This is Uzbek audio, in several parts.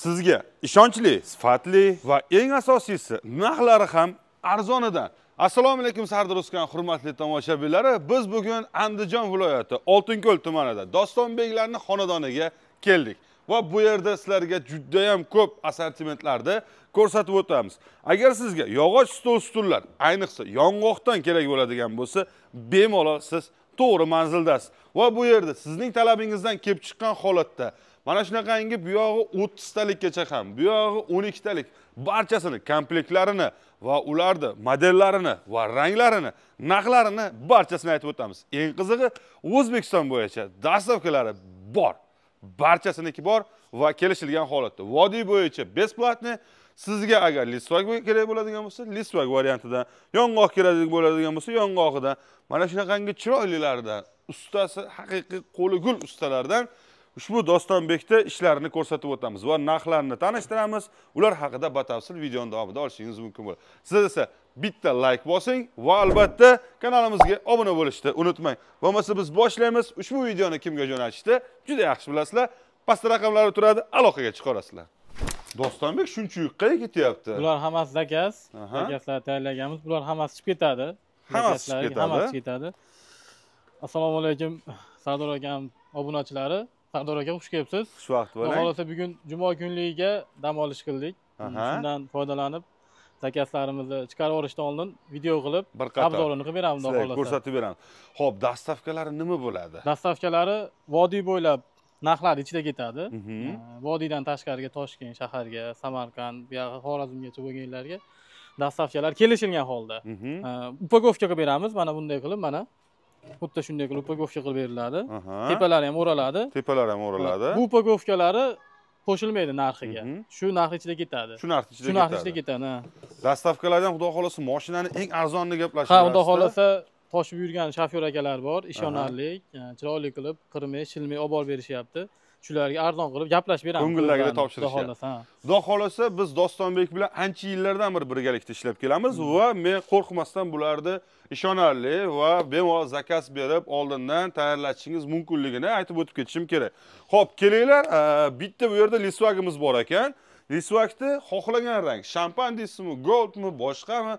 Sizga ishonchli, sifatli va eng asosiysi narxlari ham arzonidan. Assalomu alaykum Sardor O'skan hurmatli tomoshabinlari. Biz bugun Andijon viloyati Oltinko'l tumanida Dostonbeklarning xonadoniga keldik. Va bu yerda sizlarga juda ham ko'p assortimentlarda ko'rsatib o'tamiz. Agar sizga yog'och stol-stullar, ayniqsa yong'oqdan kerak bo'ladigan bo'lsa, bemalol siz to'g'ri manzildasiz. Va bu yerda sizning talabingizdan kelib chiqqan holatda mana shunaqangi bu yog'i 30 talikgacha ham, bu yog'i 12 talik barchasini komplektlarini va ularni modellarini va ranglarini, narxlarini barchasini aytib o'tamiz. Eng qizig'i O'zbekiston bo'yicha dastavkalari bor. Barchasiniki bor va kelishilgan holatda. Vodiy bo'yicha besplatni. Sizga agar listvag kerak bo'ladigan bo'lsa, listvag variantidan, yong'oq kerak bo'ladigan bo'lsa, yong'og'idan, mana shunaqangi chiroylilardan, ustasi haqiqiy qo'li gul ustalardan ushbu Dostonbekda ishlarini ko'rsatib o'tamiz va narxlarini tanishtiramiz. Ular haqida batafsil videoning davomida olishingiz mumkin bo'ladi. Siz esa bitta like bosing va albatta kanalimizga obuna bo'lishni unutmang. Bo'lmasa biz boshlaymiz. Ushbu videoni kimga jo'natishni juda yaxshi bilasizlar. Pastda raqamlari turadi, aloqaga chiqarasizlar. Dostonbek shuncha yuqqa ketyapti. Bular hammasi zakaz. Zakazlar tayyorlaganmiz. Bular hammasi chiqib ketadi. Hammasi ketadi. Assalomu alaykum Sardor akam obunachilari. Sardor aka xush kelibsiz. Xushvaqt bo'ling. Xohlasa bugun juma kunligiga dam olish qildik. Shundan foydalanib zakazlarimizni chiqarib olishdan oldin video qilib, obzorini qilib beramiz, xohlasa. Ko'rsatib beramiz. Xo'p, dastavkalari nima bo'ladi? Dastavkalari vodiy bo'ylab narxlar ichida ketadi. Vodiydan tashqariga Toshkent shaharga, Samarqand, bu yoqqa Xorazmgacha bo'lganlarga dastavkalar kelishilgan holda. Upakovka qilib beramiz. Mana bunday qilib, mana xuddi shunday qilib upakovka qilib beriladi. Tepalari ham o'raladi. Tepalari ham o'raladi. Bu upakovkalari qo'shilmaydi narxiga. Shu narx ichida ketadi. Shu narx ichida ketadi. Dastavkalardan xudo xolasa mashinaning eng arzonini gaplashamiz. Ha, xudo xolasa toshib yurgan shofyor akalar bor, ishonarli, chiroyli qilib, qirmay, shilmay olib borib berishyapti. Shularga arzon qilib gaplashib beramiz. Ko'ngillarga topshirishyapti. Xudo xolasa biz Dostonbek bilan ancha yillardan beri birgalikda ishlab kelamiz va men qo'rqmasdan bularni ishonarli va bemalol zakaz berib, oldindan tayyorlashingiz mumkinligini aytib o'tib ketishim kerak. Xo'p, kelinglar, bitta bu yerda listvagimiz bor ekan. Listvagni xohlagan rang, shampan deysizmi, goldmi, boshqami,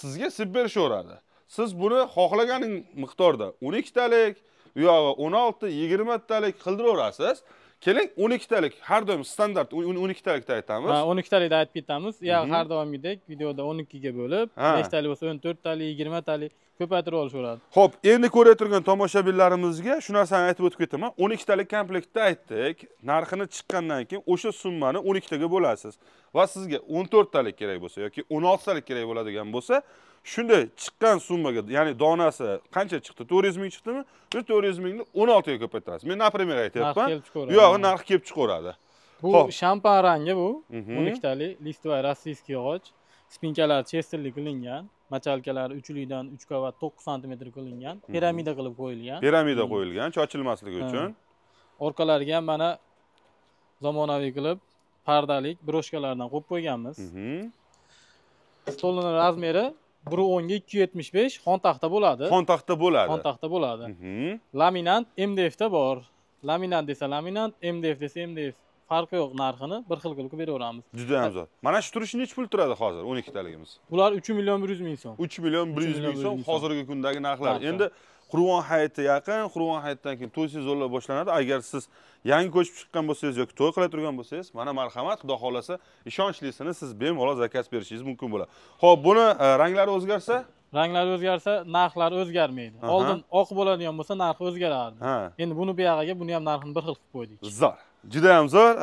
sizga sib berishaveradi. Siz buni xohlaganing miqdorda 12 talik, u yog'i 16, 20 talik qildiraverasiz. Keling, 12 talik har doim standart 12 talikda aytamiz. Ha, 12 talikda aytib ketamiz. Har doimgidek videoda 12 ga bo'lib, 5 talik bo'lsa 14 talik, 20 talik ko'paytirib olishaveradi. Xo'p, endi ko'rib turgan tomoshabinlarimizga shu narsani aytib o'tib ketaman. 12 talik komplektda aytdik. Narxini chiqqandan keyin o'sha summani 12 taga bo'lasiz. Va sizga 14 talik kerak bo'lsa yoki 16 talik kerak bo'ladigan bo'lsa, shunday chiqqan summaga, ya'ni donasi qancha chiqdi? 400 ming chiqdimi? Shu 400 mingni 16 ga ko'paytirasiz. Men naprimyer aytyapman. Yo'q, narx kelib chiqaveradi. Bu shampan rangi bu. 12 talik listvay rossiyskiy yog'och. Spinkalar chesterli qilingan. Machalkalari 3lidan 3 qavat 9 sm qilingan. Piramida qilib qo'yilgan. Piramida qo'yilgan, chochilmasligi uchun. Orqalariga ham mana zamonaviy qilib pardalik broshkalardan qo'yib qo'yganmiz. Stolning razmeri 1.10 ga 2.75 xon taxta bo'ladi. Xon taxta bo'ladi. Xon taxta bo'ladi. Laminant MDF da bor. Laminant desa laminant, MDF desa MDF. Farqi yo'q, narxini bir xil qilib beraveramiz. Juda ham zo'r. Mana shu turishi necha pul turadi hozir 12 taligimiz? Bular 3 million 100 ming so'm. 3 million 100 ming so'm hozirgi kundagi narxlar. Endi Qur'on hayiti yaqin, Qur'on hayitidan keyin to'y sezonlar boshlanadi. Agar siz yangi ko'chib chiqqan bo'lsangiz yoki to'y qila turgan bo'lsangiz, mana marhamat, xudo xolasa ishonchlisini siz bemalol zakaz berishingiz mumkin bo'ladi. Xo'p, buni ranglari o'zgarsa? Ranglari o'zgarsa, narxlar o'zgarmaydi. Oldin oq bo'ladigan bo'lsa, narxi o'zgarardi. Endi buni bu yog'iga buni ham narxini bir xil qilib qo'ydik. Zo'r. Juda ham zo'r.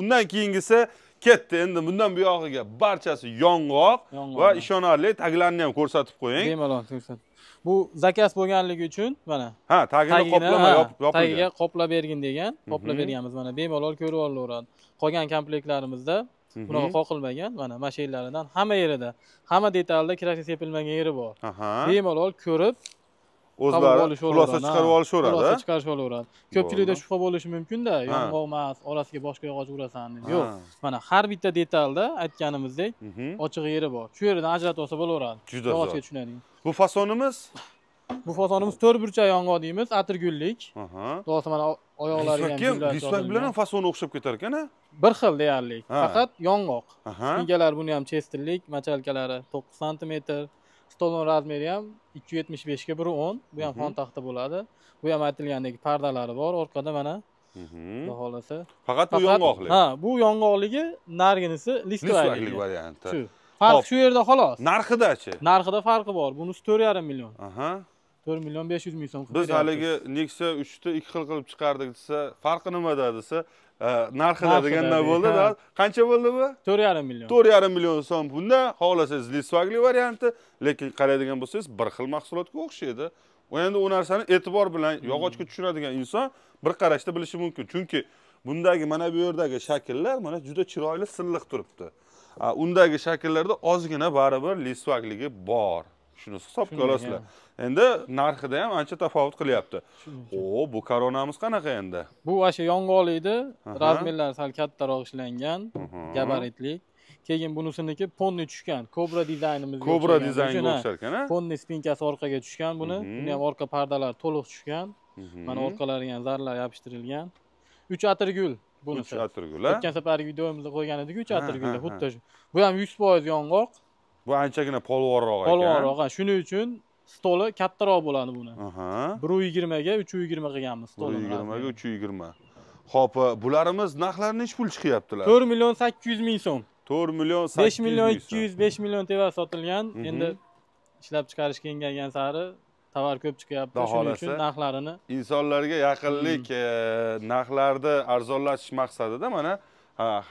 Undan keyingisi ketdi. Endi bundan bu yog'iga barchasi yong'oq va ishonarli taglarni ham ko'rsatib qo'ying. Bemalol ko'rsat. Bu zakaz bo'lganligi uchun mana. Ha, tagini qoplama yopilgan. Tagiga qoplab bergin degan, qoplab berganmiz. Mana bemalol ko'rib olaveradi. Qolgan komplektlarimizda bunaqa qoqilmagan, mana mashinalaridan hamma yerida, hamma detalda kirasi sepilmagan yeri bor. Bemalol ko'rib o'zlari xulosa chiqarib olishaveradi. Xulosa chiqarib olaveradi. Ko'pchilikda shubha bo'lishi mumkin-da, yong'oq emas, orasiga boshqa yog'och urasan deb. Yo'q. Mana har bitta detalda aytganimizdek ochiq yeri bor. Shu yerdan ajratib olsa bo'laveradi. Yog'ochga tushunadi. Bu fasonimiz? Bu fasonimiz 4 burchak yong'oq deymiz, atirgullik. To'g'risi mana oyoqlariga ham listvag bilan ham fasoni o'xshab ketar ekan-a? bir xil deyarli. Ha. Faqat yong'oq. Aha. Spinkalar buni ham chesterlik, machalkalari 9 sm, stolning razmeri ham 275 ga 110. Bu ham xon taxta bo'ladi. Bu ham aytilgandek pardalari bor. Orqada mana Xudo xolasa. Faqat bu yong'oqli. Ha, bu yong'oqligi, narginisi Listvakli listvakli varianti. Shu. Farq shu yerda xolos. Narxida-chi? Narxida farqi bor. Bunisi 4,5 million. Aha. 4 million 500 ming so'm. Biz haligi Nexia 3 ta 2 xil qilib chiqardik desa, farqi nimada desa, narxida deganda bo'ldi. Qancha bo'ldi bu? 4,5 million. 4,5 million so'm. Bunda xohlasangiz listvakli varianti, lekin qaraydigan bo'lsangiz bir xil mahsulotga o'xshaydi. Endi u narsani e'tibor bilan yog'ochga tushunadigan inson bir qarashda bilishi mumkin. Chunki bundagi mana bu yerdagi shakllar mana juda chiroyli silliq turibdi. Undagi shakllarda ozgina baribir listvakligi bor. Shuni hisobga olasizlar. Endi narxida ham ancha tafovut qilyapti. Bu koronamiz qanaqa endi? Bu o'sha yong'oqlikdi, razmerlari sal kattaroq ishlangan, gabaritlik. Keyin bunisiniki ponni tushgan, Cobra dizaynimizga o'xshagan. Cobra dizaynga o'xshar ekan, ha? Ponni spinkasi orqaga tushgan buni. Buni ham orqa pardalari to'liq tushgan. Mana orqalariga ham zarlar yopishtirilgan. 3 atirgul bunisi. 3 atirgul, ha? O'tgan safargi videomizda qo'ygan edik 3 atirgulda, xuddi shu. Bu ham 100% yong'oq. Bu anchagina polvonroq ekan. Polvonroq, shuning uchun stoli kattaroq bo'ladi buni. 120 ga 320 qilganmiz stolini. 120 ga 320. Xo'p, bularimiz narxlari necha pul chiqyaptilar? 4 million 800 ming so'm. 4 million 800 5 million 200, 5 million teva sotilgan. Endi ishlab chiqarish kengaygan sari tovar ko'p chiqyapti. Shuning uchun narxlarini insonlarga yaqinlik, narxlarni arzonlashish maqsadida mana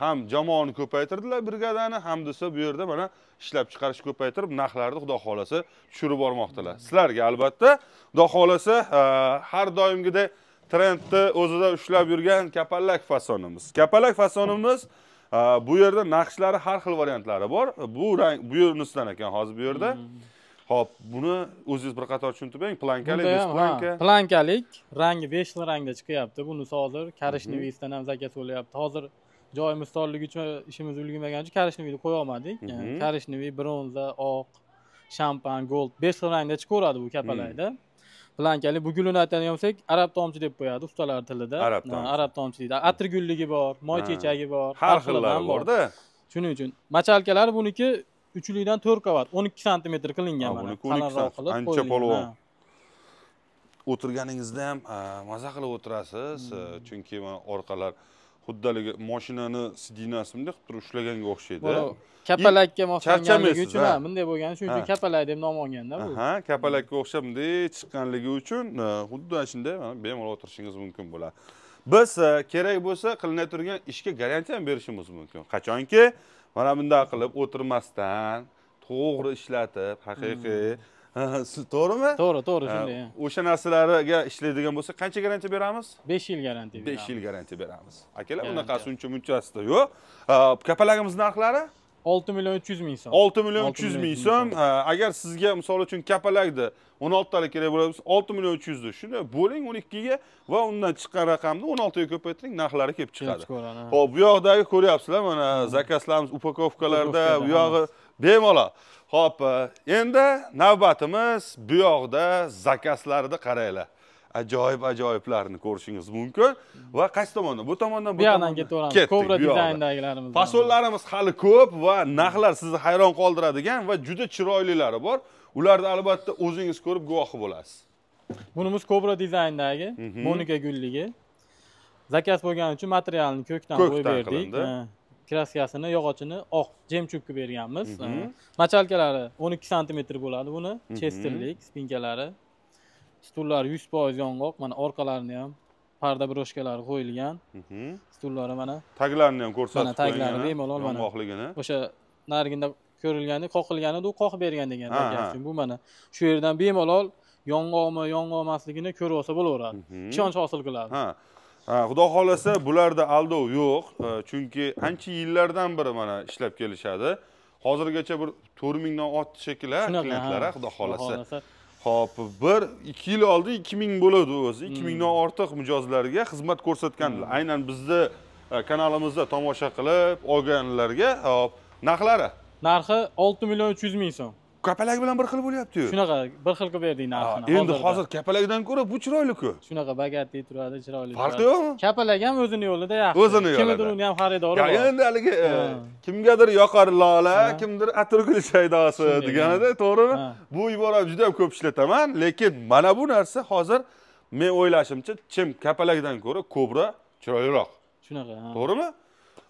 ham jamoani ko'paytirdilar brigadani, ham desa bu yerda mana ishlab chiqarish ko'paytirib, narxlarni xudo xolasa tushirib bormoqdalar. Sizlarga albatta xudo xolasa har doimgidek trendni o'zida ushlab yurgan kapalak fasonimiz. Kapalak fasonimiz bu yerda naqshlari har xil variantlari bor. Bu rang bu yernisidan ekan hozir bu yerda. Xo'p, buni o'zingiz bir qator tushuntirib bering. Plankali, bez planka. Plankalik, rangi 5 xil rangda chiqyapti. Bunisi hozir korishneviysdan ham zakaz bo'lyapti. Hozir joyimiz torligi uchun ishimiz ulgurmagan uchun korishneviy qo'ya olmadik. Korishneviy, bronza, oq, shampan, gold 5 xil rangda chiqaveradi bu kapalakda. Plankali, bu gulini aytadigan bo'lsak, arab tomchi deb qo'yadi ustalar tilida. Arab tomchi deydi. Atirgulligi bor, moy chechagi bor, har xillari bor-da. Shuning uchun machalkalari buniki 3likdan 4 qavat, 12 sm qilingan mana. Buniki 12 sm, ancha polvon. O'tirganingizda ham maza qilib o'tirasiz, chunki mana orqalar xuddaligi mashinani sidinasini qilib turib ushlaganga o'xshaydi. Kapalakka moslanganligi uchun bunday bo'lgani, shuning uchun kapalak deb nom olganda bu. Kapalakka o'xshab bunday chiqqanligi uchun xuddi shunday bemalol o'tirishingiz mumkin bo'ladi. Biz kerak bo'lsa qilinay turgan ishga garantiya ham berishimiz mumkin. Qachonki mana bunday qilib o'tirmasdan, to'g'ri ishlatib, haqiqiy to'g'rimi? To'g'ri, shunday. O'sha narsalarga ishlaydigan bo'lsa, qancha garantiya beramiz? 5 yil garantiya beramiz. 5 yil garantiya beramiz. Akalar, unaqasi uncha-munchasida yo'q. Kapalagimiz narxlari 6 million 300 ming so'm. 6 million 300 ming so'm. Agar sizga misol uchun kapalakda 16 talik kerak bo'lsa, 6 million 300 da shuni bo'ling 12 ga va undan chiqqan raqamni 16 ga ko'paytiring, narxlari kelib chiqadi. Xo'p, bu yoqdagi ko'ryapsizlar, mana zakazlarimiz upakovkalarda, bu yog'i bemalol. Xo'p, endi navbatimiz bu yoqda zakazlarni qaranglar. Ajoyib-ajoyiblarni ko'rishingiz mumkin va qaysi tomondan? Bu tomondan, bu tomondan ketaveramiz. Cobra dizayndagilarimiz. Fasonlarimiz hali ko'p va narxlar sizni hayron qoldiradigan va juda chiroylilari bor. Ularni albatta o'zingiz ko'rib guvohi bo'lasiz. Bunimiz Cobra dizayndagi Monika gulligi. Zakaz bo'lgani uchun materialni ko'kdan qo'yib berdik. Kraskasini, yog'ochini oq jemchukka berganmiz. Machalkalari 12 sm bo'ladi buni. Chesterlik, spinkalari. Stullar 100% yong'oq, mana orqalarini ham parda broshkalari qo'yilgan. Stullari mana taglarini ham ko'rsatib qo'ygan. Mana taglari bemalol mana. O'sha narginda ko'rilgani, qoqilgani u qoqib bergan degan zakaz. Bu mana shu yerdan bemalol yong'oqmi, yong'oq emasligini ko'rib olsa bo'laveradi. Ishonch hosil qiladi. Xudo xolasa bularda aldov yo'q, chunki ancha yillardan beri mana ishlab kelishadi. Hozirgacha bir 4000 dan ortiq shekillar klientlar, xudo xolasa. Xo'p, 1-2 yil oldin 2000 bo'ladi o'zi. 2000 dan ortiq mijozlarga xizmat ko'rsatganlar. Aynan bizni kanalimizda tomosha qilib olganlarga, hop, narxlari. Narxi 6 million 300 ming so'm. kapalak bilan bir xil bo'lyapti-yu. Shunaqa bir xil qilib berdik narxini. Endi hozir kapalakdan ko'ra bu chiroyli-ku. Shunaqa bagatli turadi, chiroyli. Farqi yo'qmi? Kapalak ham o'zini yo'lida yaxshi. O'zini yo'lida. Kimdir uni ham xaridori bor. Endi haligi kimgadir yoqar lola, kimdir atirgul shaydosi deganida, to'g'rimi? Bu ibora juda ham ko'p ishlataman, lekin mana bu narsa hozir men o'ylashimcha chim kapalakdan ko'ra ko'proq chiroyliroq. Shunaqa. To'g'rimi?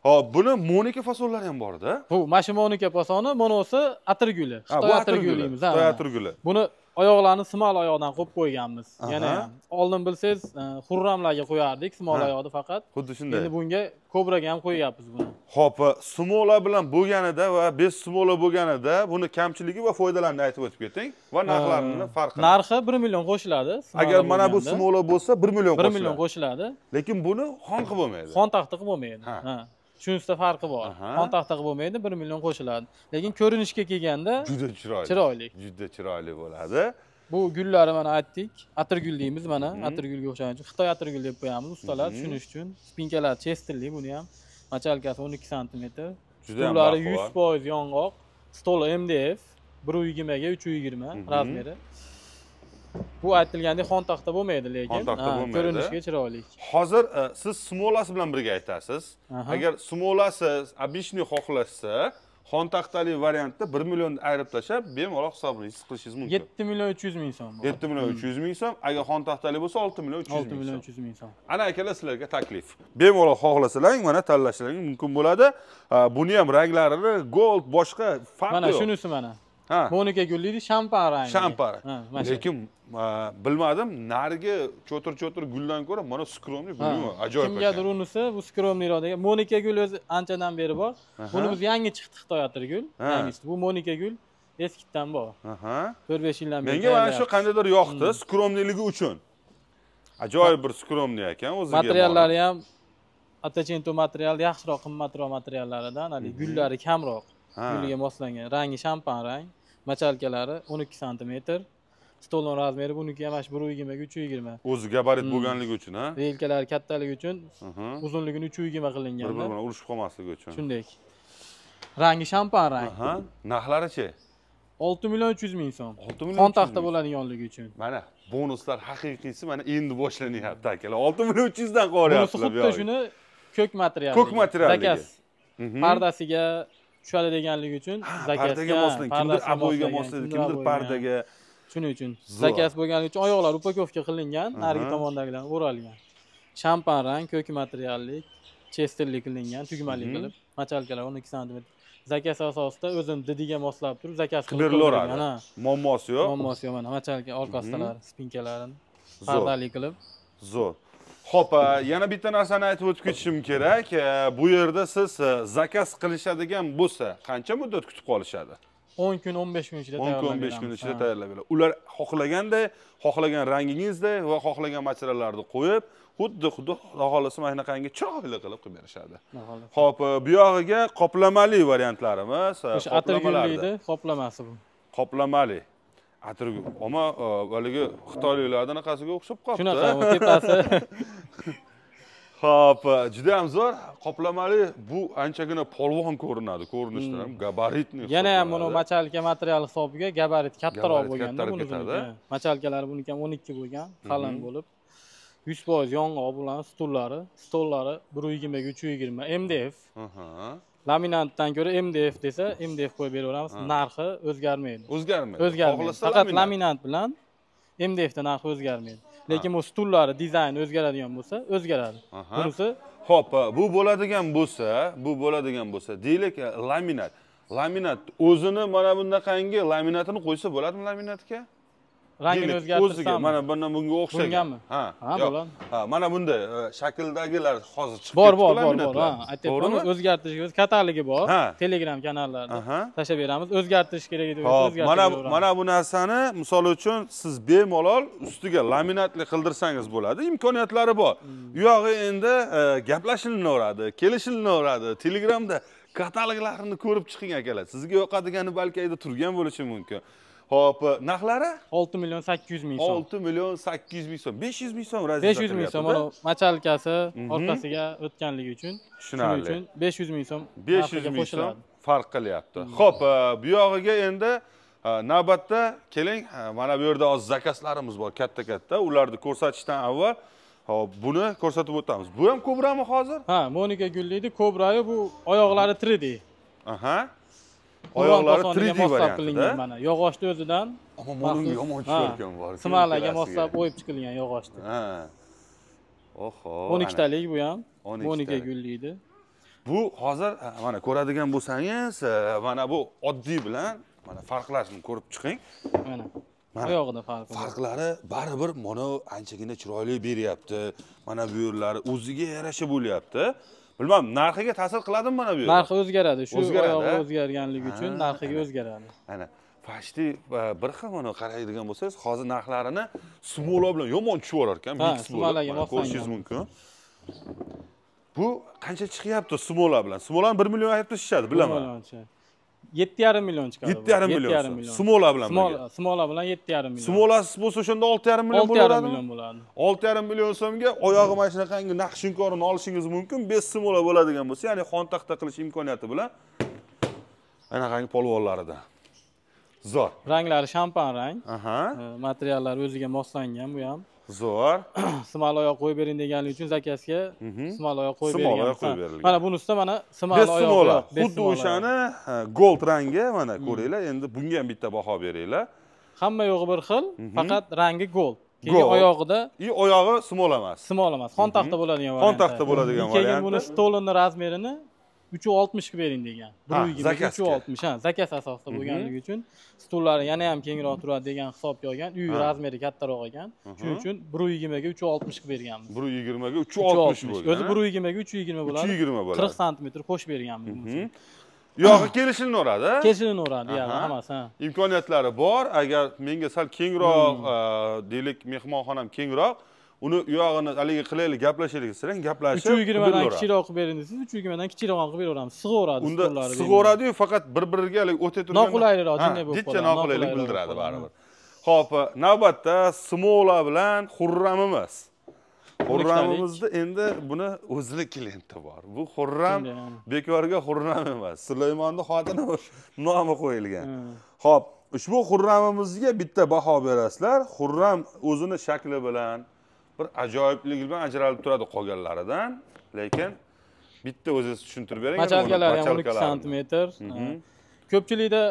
Hop, buni monika fasollari ham bor-da. Bu mana monika fasoni, monosi atirguli. Xitoy atirguli deymiz. Xitoy atirguli. Buni oyoqlarni simol oyoqdan qo'yib qo'yganmiz. Yana ham. Oldin bilsangiz, xurramlarga qo'yardik simol oyoqni faqat. Xuddi shunday. Endi bunga kobraga ham qo'yyapmiz buni. Xo'p, sumola bilan bo'lganida va bez sumola bo'lganida buni kamchiligi va foydalarini aytib o'tib keting va narxlarini farqini. Narxi 1 million qo'shiladi. Agar mana bu sumola bo'lsa 1 million qo'shiladi. 1 million qo'shiladi. Lekin buni xon qilib bo'lmaydi. Xon taxta qilib bo'lmaydi. Ha. Shunisida farqi bor. Xon taxta qilib bo'lmaydi, 1 million qo'shiladi. Lekin ko'rinishga kelganda juda chiroyli. Chiroyli. Juda chiroyli bo'ladi. Bu gullari mana aytdik, atirgul deymiz mana, atirgulga o'xshagan uchun Xitoy atirgul deb qo'yamiz ustalar tushunish uchun. Spinkalar chestirli, buni ham machalkasi 12 sm. Stolari 100% yong'oq. Stol MDF 120 ga 320 razmeri. Bu aytilgandek xon taxta bo'lmaydi, lekin ko'rinishga chiroyli. Hozir siz smolasi bilan birga aytasiz. Agar smolasi обычный xohlashsa, xon taxtali variantda 1 million ayirib tashlab, bemalol hisobingizni qilishingiz mumkin. 7 million 300 ming so'm. 7 million 300 ming so'm. Agar xon taxtali bo'lsa 6 million 300 ming so'm. 6 million 300 ming so'm. Ana akalar sizlarga taklif. Bemalol xohlasalaring, mana tanlashlaring mumkin bo'ladi. Buni ham ranglarini gold, boshqa farqi yo'q. Mana shunisi mana. Monika gulli shampan rangi. Shampan. Lekin bilmadim, narigi cho'tir guldan ko'ra mana skromli buni ajoyib. Kimgadir unisi bu skromliroq degan. Monika gul o'zi anchadan beri bor. Buni biz yangi chiqdi Xitoy atirgul. Yangisi. Bu Monika gul eskidan bor. 4-5 yildan beri. Menga mana shu qandaydir yoqdi, skromliligi uchun. Ajoyib bir skromli ekan o'ziga. Materiallari ham Atacento material yaxshiroq, qimmatroq materiallaridan, hali gullari kamroq. Guliga moslangan. Rangi shampan rang. Machalkalari 12 sm. Stolning razmeri buniki ham 120 ga 320. O'zi gabarit bo'lganligi uchun, ha? Relkalari kattaligi uchun, uzunligini 320 qilingan. Bir-birini urushib qolmasligi uchun. Shunday. Rangi shampan rang. Narxlari-chi? 6 million 300 ming so'm. 6 million. Xon taxta bo'ladiganligi uchun. Mana bonuslar haqiqiysi mana endi boshlanyapti akalar. 6 million 300 dan qo'yapsizlar. Bunisi xuddi shuni ko'k material. Ko'k material. Zakas. Pardasiga tushadi deganligi uchun zakasga pardaga moslangan, kimdir aboyga moslangan, kimdir pardaga. Shuning uchun zakas bo'lganligi uchun oyoqlar upakovka qilingan, narigi tomondagilar o'ralgan. Shampan rang, ko'k materiallik, chesterlik qilingan, tugmali qilib, machalkalar 12 sm. Zakas asosida o'zini didiga moslab turib, zakas qilib beriladi. Muammosi yo'q. Muammosi yo'q mana machalka orqasidan spinkalarini pardali qilib. Zo'r. Xo'p, yana bitta narsani aytib o'tib ketishim kerak. Bu yerda siz zakaz qilishadigan bo'lsa, qancha muddat kutib qolishadi? 10 kun, 15 kun ichida tayyorlab beramiz. 10 kun, 15 kun ichida tayyorlab beradi. Ular xohlaganday, xohlagan rangingizda va xohlagan materiallarni qo'yib, xuddi xudo xohlasa mana shunaqangi chiroyli qilib berishadi. Xo'p, bu yog'iga qoplamali variantlarimiz, o'sha atirgullikni qoplamasi bu. Qoplamali. Atirgul. Ammo haligi xitoyliklardan qanaqasiga o'xshab qoldi. Shunaqa, tepasi. Xo'p, juda ham zo'r. Qoplamali bu anchagina polvon ko'rinadi, ko'rinishdan ham gabaritni. Yana ham buni machalka material hisobiga gabarit kattaroq bo'lganda buniki. Machalkalari buniki ham 12 bo'lgan, qalin bo'lib. 100% yong'oq bilan stollari 120 ga 320 MDF. Laminatdan ko'ra MDF desa, MDF qo'yib beraveramiz. Narxi o'zgarmaydi. O'zgarmaydi. Faqat laminat bilan MDF da narxi o'zgarmaydi. Lekin bu stullari dizayn o'zgaradigan bo'lsa, o'zgaradi. Bunisi xo'p, bu bo'ladigan bo'lsa, deylik laminat. Laminat o'zini mana bundaqangi laminatini qo'ysa bo'ladimi laminatga? Rangini o'zgartirsam, mana bundan bunga o'xshagan. Ha, bo'ladi. Ha, mana bunday shakldagilar hozir chiqib ketdi. Bor. Aytayapman, o'zgartirish katalogi bor. Telegram kanallarida tashlab beramiz. O'zgartirish kerak edi, o'zgartirib. Mana bu narsani misol uchun siz bemalol ustiga laminatli qildirsangiz bo'ladi. Imkoniyatlari bor. U yog'i endi gaplashilaveradi, kelishilinaveradi. Telegramda kataloglarini ko'rib chiqing akalar. Sizga yoqadigani balki ayda turgan bo'lishi mumkin. Xo'p, narxlari 6 million 800 ming so'm. 6 million 800 ming so'm. 500 ming so'm razida. 500 ming so'm mana machalkasi orqasiga o'tganligi uchun. Shuning uchun 500 ming so'm. 500 ming so'm farq qilyapti. Xo'p, bu yog'iga endi Navbatda keling, mana bu yerda hozir zakazlarimiz bor, katta-katta. Ularni ko'rsatishdan avval hop, buni ko'rsatib o'tamiz. Bu ham kobrami hozir? Ha, Monika gullaydi. Kobrayi bu oyoqlari 3D. Aha. Oyoqlari 3D moslab qilingan variantida. mana. Yog'ochni o'zidan Ammo bunga yomon tushayotgan bor. Simallarga moslab o'yib chiqilgan yog'ochni. Ha. Oho. 12 talik bu ham. 12 Monika talik. gullaydi. Bu hozir mana ko'radigan bo'lsangiz, mana bu oddiy bilan mana farqlarini ko'rib chiqing. Mana. Oyog'ida farqi bor. Farqlari baribir mana anchagina chiroyli beryapti. Mana bu yerlari o'ziga yarasha bo'lyapti. Bilmam, narxiga ta'sir qiladimi mana bu yer? Narxi o'zgaradi. Shu O'zgaradi, oyog'i a? o'zgarganligi uchun narxiga o'zgaradi. Ana почти bir xil mana qaraydigan bo'lsangiz, hozir narxlarini smola bilan yomon tushib olar ekan, mix bo'lib. smolaga Mana ko'rishingiz moslangan. mumkin. Bu qancha chiqyapti smola bilan? Smolani 1 million aytib tashishadi, bilaman. 7,5 million chiqadi. 7,5 million. Smola bilan birga. Smola bilan 7,5 million. Smolasiz bo'lsa o'shanda 6,5 million 6,5 bo'ladimi? million bo'ladi. 6,5 million so'mga oyog'i mana shunaqangi naqshinkorini olishingiz mumkin. 5 smola bo'ladigan bo'lsa, ya'ni xon taxta qilish imkoniyati bilan anaqangi polvonlaridan. Zo'r. Ranglari shampan rang. Aha. Materiallari o'ziga moslangan bu ham. Zo'r. Simal oyoq qo'yib bering deganligi uchun zakazga simal oyoq qo'yib Simal berilgan. oyoq qo'yib berilgan. Mana bunisida mana simal 5 oyoq smola. yo'q. Xuddi o'shani gold rangi mana ko'ringlar. Endi bunga ham bitta baho beringlar. Hamma yo'g'i bir xil, faqat rangi gold. Keyin Gold. oyog'ida oyog'i smola emas. smol emas, xon taxta bo'ladigan variant. Xon taxta bo'ladigan Keyin variant. buni stolini razmerini 360 ga bering degan. 120 360, ha, zakaz asosida bo'lganligi uchun stollari yana ham kengroq turadi degan hisobga olgan. Uy razmeri kattaroq ekan. Shuning uchun 120 ga 360 ga berganmiz. 120 ga 360 bo'lgan. O'zi 120 ga 320 bo'ladi. 320 bo'ladi. 40 sm qo'shib berganmiz. Yog'i kelishilaveradi. Kelishilaveradi, yog'i hammasi, ha. Imkoniyatlari bor. Agar menga sal kengroq, deylik, mehmonxonam kengroq, uni u yog'ini haligi qilaylik, gaplashaylik desang, gaplashib 320 dan kichikroq qilib bering desangiz, 320 dan kichikroq qilib beraveramiz. Sig'averadi unda sig'averadi-yu, faqat bir-biriga o'tib turgan noqulaylikroq, jinday bo'lib qoladi. Noqulaylik bildiradi baribir. Xo'p, navbatda smola bilan xurramimiz. Xurramimizda endi buni o'zini klienti bor. Bu xurram bekorga xurram emas. Sulaymonni xotini nomi qo'yilgan. Xo'p, ushbu xurramimizga bitta baho berasizlar. Xurram o'zini shakli bilan bir ajoyibligi bilan ajralib turadi qolganlaridan, lekin bitta o'zingiz tushuntirib bering. Machalkalari ham 12 sm. Ko'pchilikda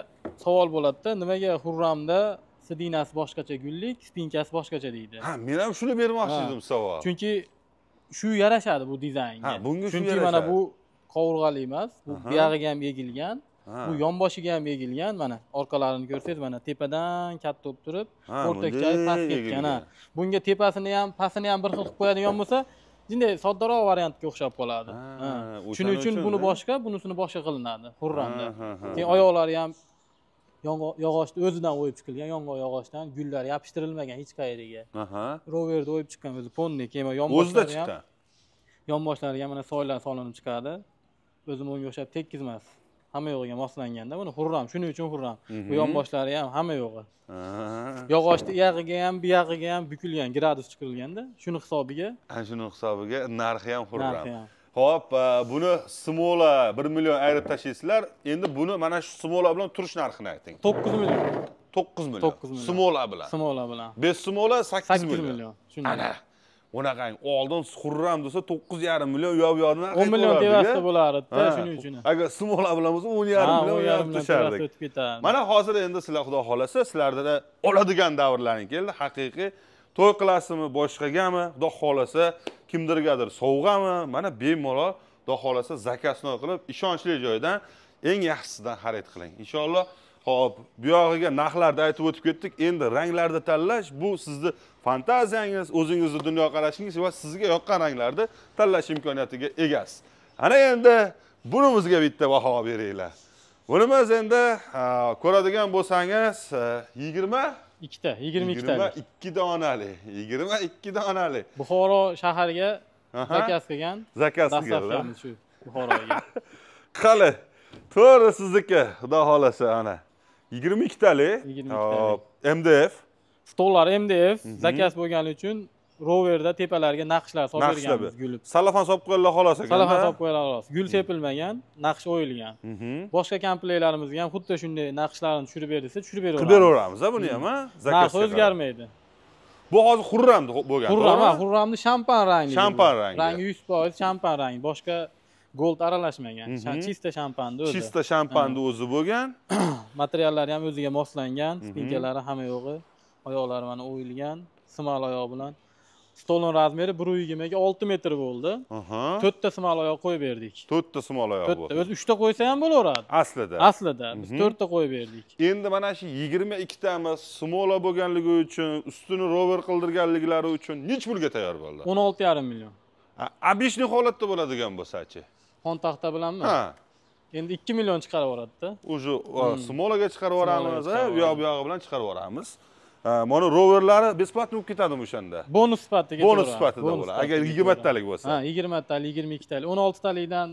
savol bo'ladi-da, nimaga xurramda sidinasi boshqacha gullik, spinkasi boshqacha deydi. Ha, men ham shuni bermoqchi edim savol. Chunki shu yarashadi bu dizaynga. Ha, bunga shu Chunki yarashadi. mana bu qovurg'ali emas, bu buyog'iga ham egilgan. Bu yonboshiga ham egilgan, mana orqalarini ko'rsangiz, mana tepadan katta bo'lib turib, o'rtakcha past ketgan. Bunga tepasini ham, pastini ham bir xil qilib qo'yadigan bo'lsa, jinday soddaroq variantga o'xshab qoladi. Shuning uchun buni boshqa, bunisini boshqa qilinadi xurramda. Keyin oyoqlari ham yog'ochni o'zidan o'yib chiqilgan, yong'oq yog'ochdan, gullar yopishtirilmagan hech qayeriga. Roverda o'yib chiqqan o'zi ponni, keyin yonboshlari ham. Yonboshlariga mana soylar solinib chiqadi. O'zi bunga o'xshab tekis emas. Hamma yo'g'iga moslanganda buni xurram, shuning uchun xurram. Bu yonboshlari ham hamma yo'g'i. Yog'ochni iyag'iga ham, buyog'iga ham bukilgan, gradus chiqarilganda, shuni hisobiga. Ana shuni hisobiga narxi ham xurram. Xo'p, buni smola 1 million ayirib tashlaysizlar. Endi buni mana shu smola bilan turish narxini ayting. 9 million. 9 million. Smola bilan. Smola bilan. 5 smola 8 million. Ana. Bunaqang oldin xurram desa 9,5 million u yoqdan narx 10 million tevasida bo'lardi-da, shuning uchun. Agar smola bilan bo'lsa 10,5 million yarib tushardik. Mana hozir endi sizlar xudo xolasa sizlarda oladigan davrlaring keldi. Haqiqiy to'y qilasizmi, boshqagami, xudo xolasa kimdirgadir sovg'ami, mana bemalol xudo xolasa zakasni qilib, ishonchli joydan eng yaxshisidan xarid qiling. Inshaalloh. Xo'p, bu yog'iga narxlarni aytib o'tib ketdik. Endi ranglarni tanlash bu sizning fantaziyangiz, o'zingizning dunyoqarashingiz va sizga yoqqan ranglarni tanlash imkoniyatiga egasiz. Ana endi bunimizga bitta baho beringlar. Bunimiz endi ko'radigan bo'lsangiz 22 ta. 22 donali. 22 donali. Buxoro shahariga zakaz qilgan. Zakaz qilganlar. Shu Buxoroga. Qani, to'g'ri sizniki, xudo xolasa ana. 22 talik. MDF. Stollar MDF zakaz bo'lgani uchun roverda tepalariga naqshlar solib Naqshlar berganmiz gulib. Salafan solib qo'yganlar xolos ekan. Salafan solib qo'yganlar xolos. Gul sepilmagan, naqsh o'yilgan. Boshqa komplektlarimizga ham xuddi shunday naqshlarni tushirib bersa, tushirib beraveramiz. Qilib beraveramiz buni ham, Narxi o'zgarmaydi. Bu hozir xurram bo'lgan. Xurramni shampan rangi. Shampan rangi. Rangi 100% shampan rangi. Boshqa gold aralashmagan. Chista shampanni o'zi. Chista shampanni o'zi bo'lgan. Materiallari ham o'ziga moslangan, spinkalari hamma yo'g'i, oyoqlari mana o'yilgan, simal oyoq bilan. Stolning razmeri 1.20 ga 6 metr bo'ldi. 4 ta simal oyoq qo'yib berdik. 4 ta simal oyoq bo'ldi. O'zi 3 ta qo'ysa ham bo'laveradi. Aslida biz 4 ta qo'yib berdik. Endi mana shu 22 tami simola bo'lganligi uchun, ustini rover qildirganliklari uchun nech pulga tayyor bo'ldi? 16,5 million. Обычный holatda bo'ladigan bo'lsa-chi? Xon taxta bilanmi? Ha. Endi 2 million chiqarib yuboradi-da. O'sha simolaga chiqarib yuboramiz, u yoq bilan chiqarib yuboramiz. Mana roverlari besplatno bo'lib ketadimi o'shanda? Bonus sifatida Bonus sifatida bo'ladi. Agar 20 talik bo'lsa. Ha, 20 talik, 22 talik, 16 talikdan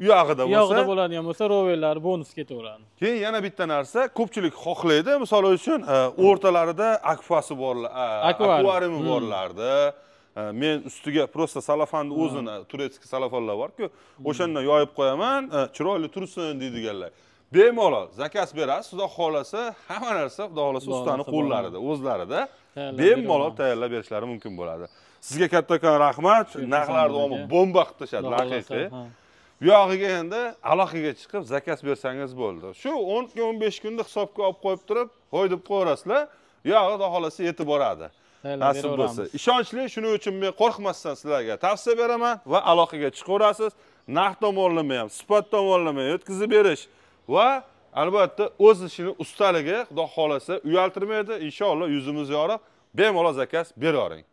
uyog'ida bo'ladigan bo'lsa, roverlar bonus ketaveradi. Keyin yana bitta narsa, ko'pchilik xohlaydi, misol uchun o'rtalarida akvasi borlar, akvariumi borlardi. Men ustiga prosta salafanni o'zini, turetskiy salafonlar bor-ku, o'shandan yoyib qo'yaman, chiroyli tursin deydiganlar. Bemalol zakaz berasiz, xudo xolasa, hamma narsa xudo xolasa ustani qo'llarida, o'zlarida bemalol tayyorlab berishlari mumkin bo'ladi. Sizga kattakon rahmat. Narxlarni bomba qilib tashladi, haqiqiy. Bu yog'iga endi aloqaga chiqib zakaz bersangiz bo'ldi. Shu 10 kun 15 kunda hisobga olib qo'yib turib, qo'y deb qo'yasizlar, yog'i xudo xolasa yetib boradi. Nasib bo'lsa. Ishonchli, shuning uchun men qo'rqmasdan sizlarga tavsiya beraman va aloqaga chiqaverasiz. Narx tomonlama ham, sifat tomonlama o'tkazib berish va albatta o'z ishini ustaligi xudo xolasa uyaltirmaydi. Inshaalloh yuzimiz yorug', bemalol zakaz beravering.